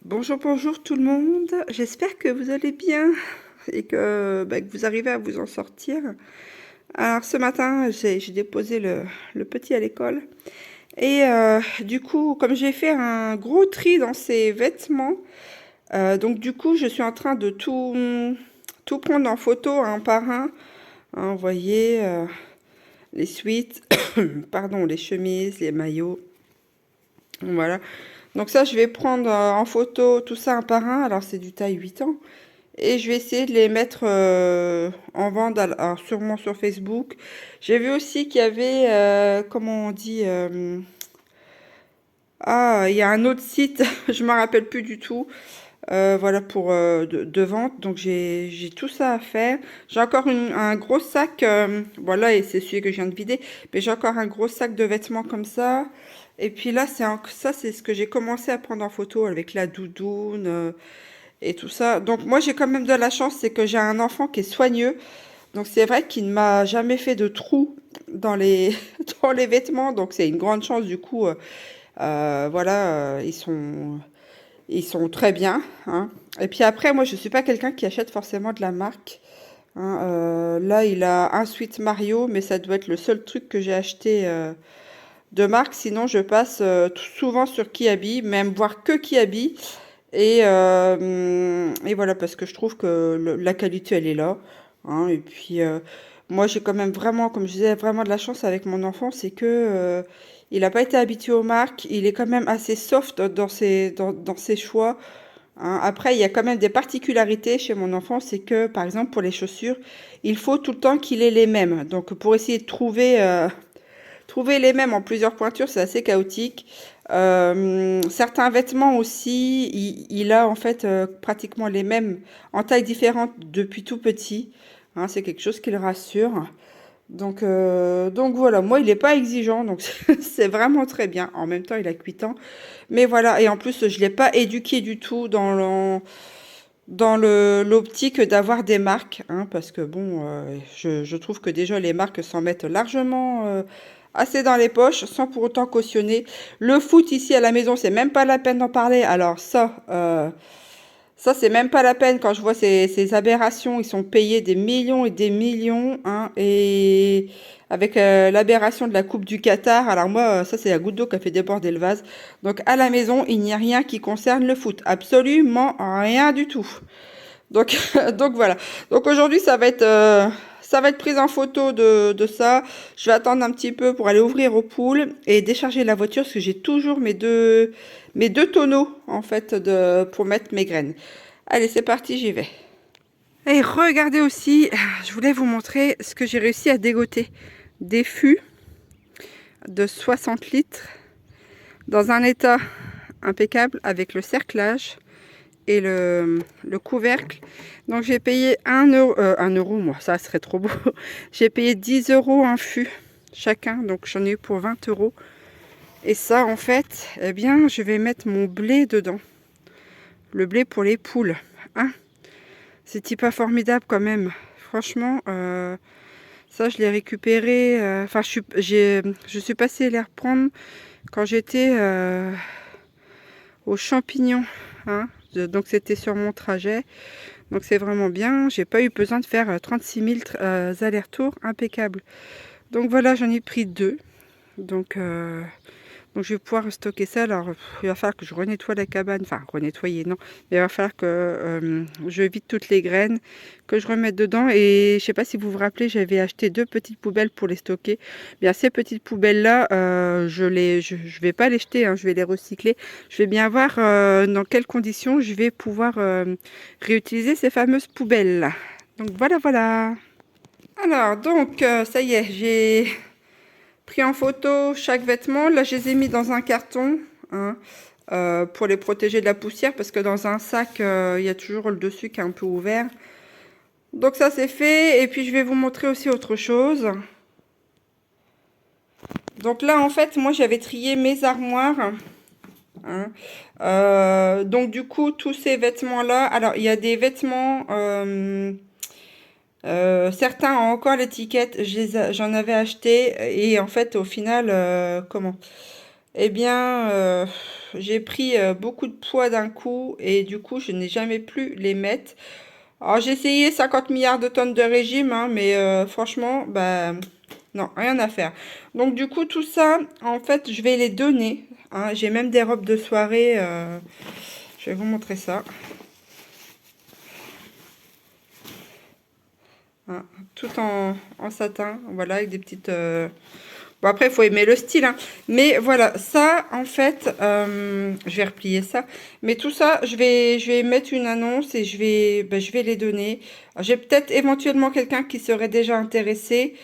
Bonjour, bonjour tout le monde. J'espère que vous allez bien et que vous arrivez à vous en sortir. Alors ce matin, j'ai déposé le petit à l'école et du coup, comme j'ai fait un gros tri dans ses vêtements, donc du coup, je suis en train de tout prendre en photo un par un. Hein, vous voyez, les suites, pardon, les chemises, les maillots. Voilà. Donc ça, je vais prendre en photo tout ça un par un. Alors c'est du taille 8 ans. Et je vais essayer de les mettre en vente, alors sûrement sur Facebook. J'ai vu aussi qu'il y avait, comment on dit, il y a un autre site, je ne me rappelle plus du tout, voilà, pour de vente. Donc j'ai tout ça à faire. J'ai encore un gros sac, voilà, et c'est celui que je viens de vider, mais j'ai encore un gros sac de vêtements comme ça. Et puis là, ça, c'est ce que j'ai commencé à prendre en photo avec la doudoune. Et tout ça. Donc moi j'ai quand même de la chance, c'est que j'ai un enfant qui est soigneux. Donc c'est vrai qu'il ne m'a jamais fait de trous dans les dans les vêtements. Donc c'est une grande chance du coup. Voilà, ils sont très bien. Hein. Et puis après, moi je suis pas quelqu'un qui achète forcément de la marque. Hein. Là il a un Sweet Mario, mais ça doit être le seul truc que j'ai acheté de marque. Sinon je passe souvent sur Kiabi, même voir que Kiabi. Et voilà, parce que je trouve que la qualité, elle est là. Hein. Et puis, moi, j'ai quand même vraiment, comme je disais, vraiment de la chance avec mon enfant, c'est que il n'a pas été habitué aux marques. Il est quand même assez soft dans ses choix. Hein. Après, il y a quand même des particularités chez mon enfant, c'est que, par exemple, pour les chaussures, il faut tout le temps qu'il ait les mêmes. Donc, pour essayer de trouver les mêmes en plusieurs pointures, c'est assez chaotique. Certains vêtements aussi, il a en fait pratiquement les mêmes en taille différente depuis tout petit. Hein, c'est quelque chose qui le rassure. Donc voilà, moi il n'est pas exigeant, donc c'est vraiment très bien. En même temps, il a 8 ans. Mais voilà, et en plus, je ne l'ai pas éduqué du tout dans l'optique d'avoir des marques, hein, parce que bon, je trouve que déjà les marques s'en mettent largement assez dans les poches, sans pour autant cautionner. Le foot ici à la maison, c'est même pas la peine d'en parler. Alors ça c'est même pas la peine quand je vois ces aberrations. Ils sont payés des millions et des millions, hein, et avec l'aberration de la Coupe du Qatar. Alors moi, ça c'est la goutte d'eau qui a fait déborder le vase. Donc à la maison, il n'y a rien qui concerne le foot. Absolument rien du tout. Donc, donc voilà. Donc aujourd'hui, ça va être prise en photo de ça. Je vais attendre un petit peu pour aller ouvrir aux poules et décharger la voiture parce que j'ai toujours mes deux tonneaux en fait pour mettre mes graines. Allez, c'est parti, j'y vais. Et regardez aussi, je voulais vous montrer ce que j'ai réussi à dégoter. Des fûts de 60 litres dans un état impeccable avec le cerclage et le couvercle. Donc j'ai payé 1 euro, moi ça serait trop beau. J'ai payé 10 euros un fût chacun, donc j'en ai eu pour 20 euros. Et ça en fait, eh bien je vais mettre mon blé dedans. Le blé pour les poules. Hein, c'est pas formidable quand même. Franchement, ça je l'ai récupéré. Enfin, je suis passée les reprendre quand j'étais aux champignons. Hein, donc c'était sur mon trajet. Donc c'est vraiment bien. J'ai pas eu besoin de faire 36 000 allers-retours. Impeccable. Donc voilà, j'en ai pris deux. Donc je vais pouvoir stocker ça. Alors il va falloir que je renettoie la cabane. Enfin renettoyer non. Mais il va falloir que je vide toutes les graines, que je remette dedans. Et je sais pas si vous vous rappelez, j'avais acheté deux petites poubelles pour les stocker. Bien ces petites poubelles là, je vais pas les jeter, hein, je vais les recycler. Je vais bien voir dans quelles conditions je vais pouvoir réutiliser ces fameuses poubelles là. Donc voilà voilà. Alors donc ça y est, j'ai pris en photo chaque vêtement. Là, je les ai mis dans un carton, hein, pour les protéger de la poussière parce que dans un sac, il y a toujours le dessus qui est un peu ouvert. Donc ça, c'est fait. Et puis, je vais vous montrer aussi autre chose. Donc là, en fait, moi, j'avais trié mes armoires. Hein. Donc du coup, tous ces vêtements-là, alors il y a des vêtements, certains ont encore l'étiquette, j'en avais acheté et en fait, au final, comment? eh bien, j'ai pris beaucoup de poids d'un coup et du coup, je n'ai jamais pu les mettre. Alors, j'ai essayé 50 milliards de tonnes de régime, hein, mais franchement, bah, non, rien à faire. Donc, du coup, tout ça, en fait, je vais les donner, hein. J'ai même des robes de soirée. Je vais vous montrer ça. Hein, tout en satin, voilà, avec des petites... Bon, après, il faut aimer le style, hein. Mais voilà, ça, en fait, je vais replier ça. Mais tout ça, je vais mettre une annonce et je vais les donner. J'ai peut-être éventuellement quelqu'un qui serait déjà intéressé.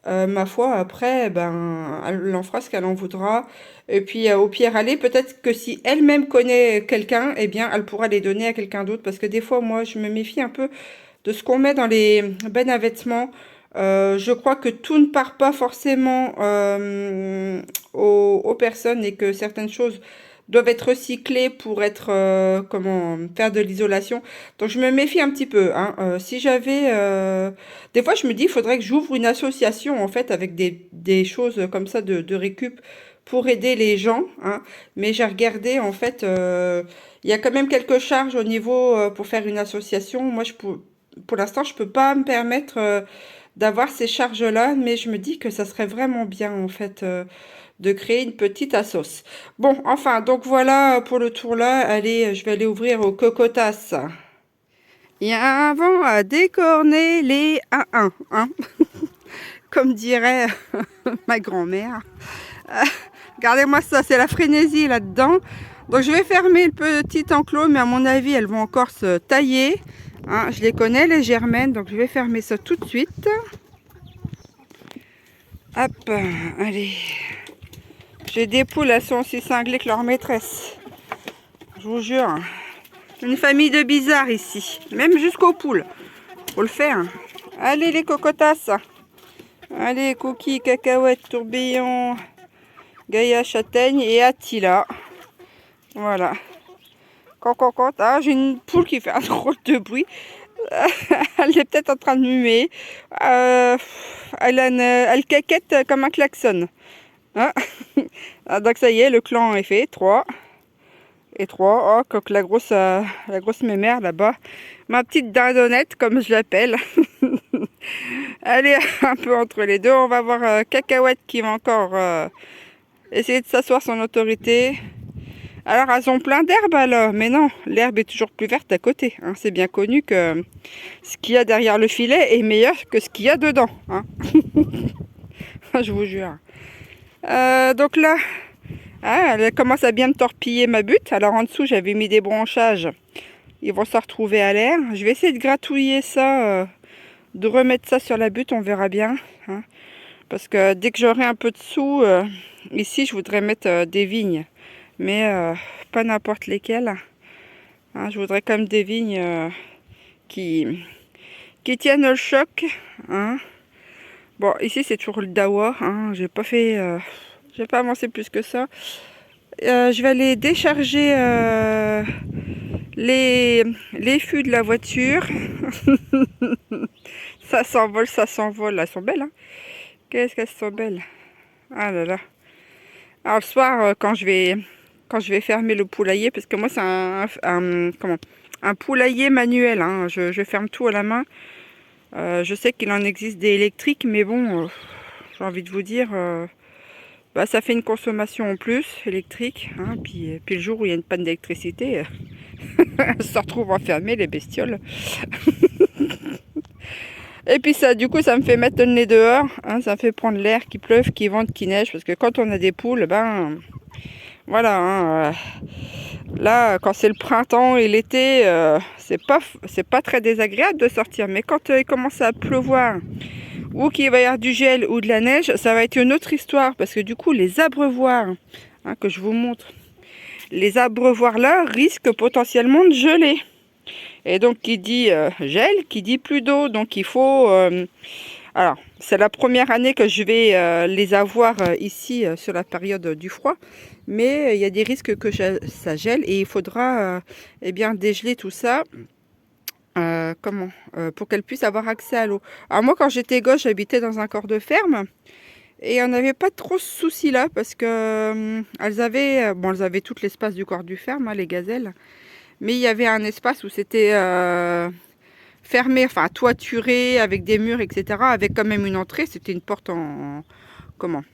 Ma foi, après, ben, elle en fera ce qu'elle en voudra. Et puis, au pire, aller, peut-être que si elle-même connaît quelqu'un, eh bien, elle pourra les donner à quelqu'un d'autre. Parce que des fois, moi, je me méfie un peu de ce qu'on met dans les bennes à vêtements. Je crois que tout ne part pas forcément aux personnes et que certaines choses doivent être recyclées pour être comment faire de l'isolation. Donc je me méfie un petit peu, hein. Si j'avais des fois je me dis il faudrait que j'ouvre une association en fait avec des choses comme ça de récup pour aider les gens, hein. Mais j'ai regardé en fait il y a quand même quelques charges au niveau pour faire une association. Moi pour l'instant je peux pas me permettre d'avoir ces charges-là, mais je me dis que ça serait vraiment bien en fait de créer une petite assos. Bon, enfin, donc voilà pour le tour là. Allez, je vais aller ouvrir au cocotas. Il y a un vent à décorner les 1-1, hein, comme dirait ma grand-mère. Regardez-moi ça, c'est la frénésie là-dedans. Donc je vais fermer le petit enclos, mais à mon avis, elles vont encore se tailler. Hein, je les connais, les germaines, donc je vais fermer ça tout de suite. Hop, allez. J'ai des poules, elles sont aussi cinglées que leur maîtresse. Je vous jure. Une famille de bizarres ici. Même jusqu'aux poules. Faut le faire. Allez les cocotasses. Allez, Cookie, Cacahuète, Tourbillon, Gaïa, Châtaigne et Attila. Voilà. Quand. Ah, j'ai une poule qui fait un drôle de bruit. Elle est peut-être en train de muer. Elle caquette comme un klaxon. Ah. Ah, donc ça y est, le clan est fait. 3 et 3. Oh, comme la grosse mémère là-bas. Ma petite dindonnette, comme je l'appelle. Elle est un peu entre les deux. On va voir Cacahuète qui va encore essayer de s'asseoir son autorité. Alors, elles ont plein d'herbe alors. Mais non, l'herbe est toujours plus verte à côté, hein. C'est bien connu que ce qu'il y a derrière le filet est meilleur que ce qu'il y a dedans, hein. Je vous jure. Donc là, ah, elle commence à bien me torpiller ma butte. Alors en dessous, j'avais mis des branchages. Ils vont se retrouver à l'air. Je vais essayer de gratouiller ça, de remettre ça sur la butte. On verra bien, hein. Parce que dès que j'aurai un peu de sous, ici, je voudrais mettre des vignes. Mais pas n'importe lesquelles, hein. Je voudrais quand même des vignes qui tiennent le choc, hein. Bon, ici, c'est toujours le dawa, hein. J'ai pas avancé plus que ça. Je vais aller décharger les fûts de la voiture. Ça s'envole, ça s'envole. Elles sont belles, hein. Qu'est-ce qu'elles sont belles. Ah là là. Alors le soir, quand je vais fermer le poulailler, parce que moi c'est un poulailler manuel, hein. Je ferme tout à la main. Je sais qu'il en existe des électriques, mais bon, j'ai envie de vous dire, bah, ça fait une consommation en plus électrique, hein. Puis le jour où il y a une panne d'électricité, elles se retrouvent enfermées, les bestioles. Et puis ça, du coup, ça me fait mettre le nez dehors, hein. Ça me fait prendre l'air, qu'il pleuve, qu'il vente, qu'il neige, parce que quand on a des poules, ben voilà, hein, là, quand c'est le printemps et l'été, c'est pas très désagréable de sortir. Mais quand il commence à pleuvoir, ou qu'il va y avoir du gel ou de la neige, ça va être une autre histoire. Parce que du coup, les abreuvoirs, hein, que je vous montre, les abreuvoirs là risquent potentiellement de geler. Et donc, qui dit gel, qui dit plus d'eau. Donc, il faut... alors, c'est la première année que je vais les avoir ici sur la période du froid. Mais il y a des risques que ça gèle et il faudra eh bien dégeler tout ça. Pour qu'elles puissent avoir accès à l'eau. Alors moi, quand j'étais gosse, j'habitais dans un corps de ferme. Et on n'avait pas trop ce souci là parce que elles avaient, bon, elles avaient tout l'espace du corps du ferme, hein, les gazelles. Mais il y avait un espace où c'était fermé, enfin toituré, avec des murs, etc. Avec quand même une entrée. C'était une porte comment,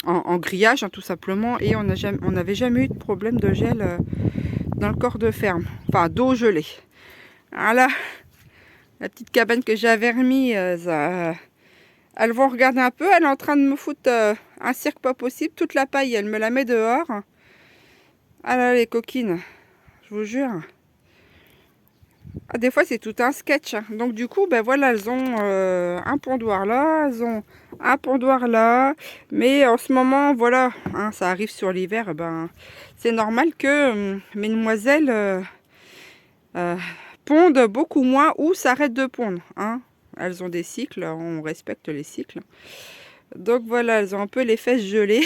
en grillage, hein, tout simplement. Et on n'avait jamais eu de problème de gel dans le corps de ferme. Enfin, d'eau gelée. Voilà, la petite cabane que j'avais remise. Elles vont regarder un peu. Elle est en train de me foutre un cirque pas possible. Toute la paille, elle me la met dehors. Ah là, les coquines, je vous jure. Ah, des fois, c'est tout un sketch. Donc, du coup, ben voilà, elles ont un pondoir là, elles ont un pondoir là. Mais en ce moment, voilà, hein, ça arrive sur l'hiver, ben, c'est normal que mesdemoiselles pondent beaucoup moins ou s'arrêtent de pondre. Hein. Elles ont des cycles, on respecte les cycles. Donc, voilà, elles ont un peu les fesses gelées.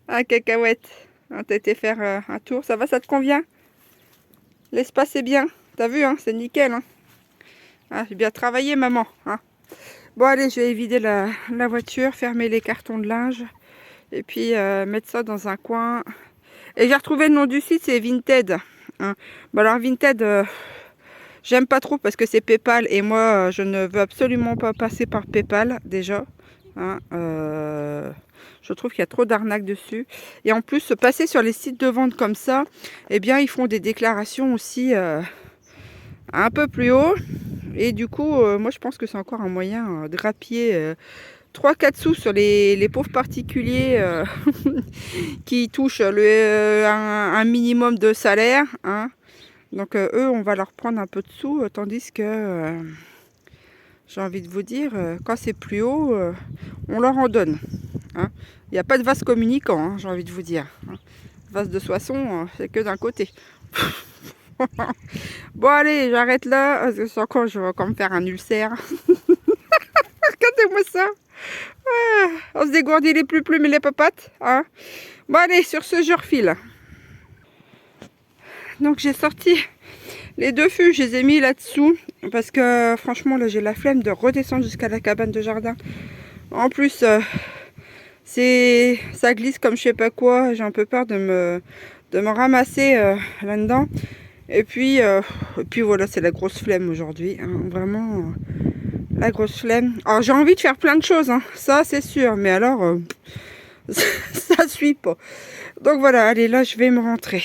Ah, cacahuète, hein, t'as été faire un tour, ça va, ça te convient? L'espace est bien, t'as vu, hein, c'est nickel. Hein. Ah, j'ai bien travaillé, maman. Hein. Bon, allez, je vais vider la voiture, fermer les cartons de linge et puis mettre ça dans un coin. Et j'ai retrouvé le nom du site, c'est Vinted. Hein. Bon, alors Vinted, j'aime pas trop parce que c'est PayPal et moi, je ne veux absolument pas passer par PayPal déjà. Hein, je trouve qu'il y a trop d'arnaques dessus. Et en plus, passer sur les sites de vente comme ça, eh bien, ils font des déclarations aussi un peu plus haut. Et du coup, moi, je pense que c'est encore un moyen de grappiller 3-4 sous sur les pauvres particuliers qui touchent un minimum de salaire. Hein. Donc, eux, on va leur prendre un peu de sous, tandis que... j'ai envie de vous dire, quand c'est plus haut, on leur en donne. Hein. Il n'y a pas de vase communicant, hein, j'ai envie de vous dire. Hein. Vase de Soissons, c'est que d'un côté. Bon, allez, j'arrête là, parce que je vais encore me faire un ulcère. Regardez-moi ça. Ah, on se dégourdit les plumes et les papates. Hein. Bon, allez, sur ce, je refile. Donc, j'ai sorti les deux fûts, je les ai mis là-dessous. Parce que, franchement, là, j'ai la flemme de redescendre jusqu'à la cabane de jardin. En plus, ça glisse comme je sais pas quoi. J'ai un peu peur de me ramasser là-dedans. Et puis voilà, c'est la grosse flemme aujourd'hui. Hein, vraiment, la grosse flemme. Alors, j'ai envie de faire plein de choses, hein, ça c'est sûr. Mais alors, ça suit pas. Donc voilà, allez, là, je vais me rentrer.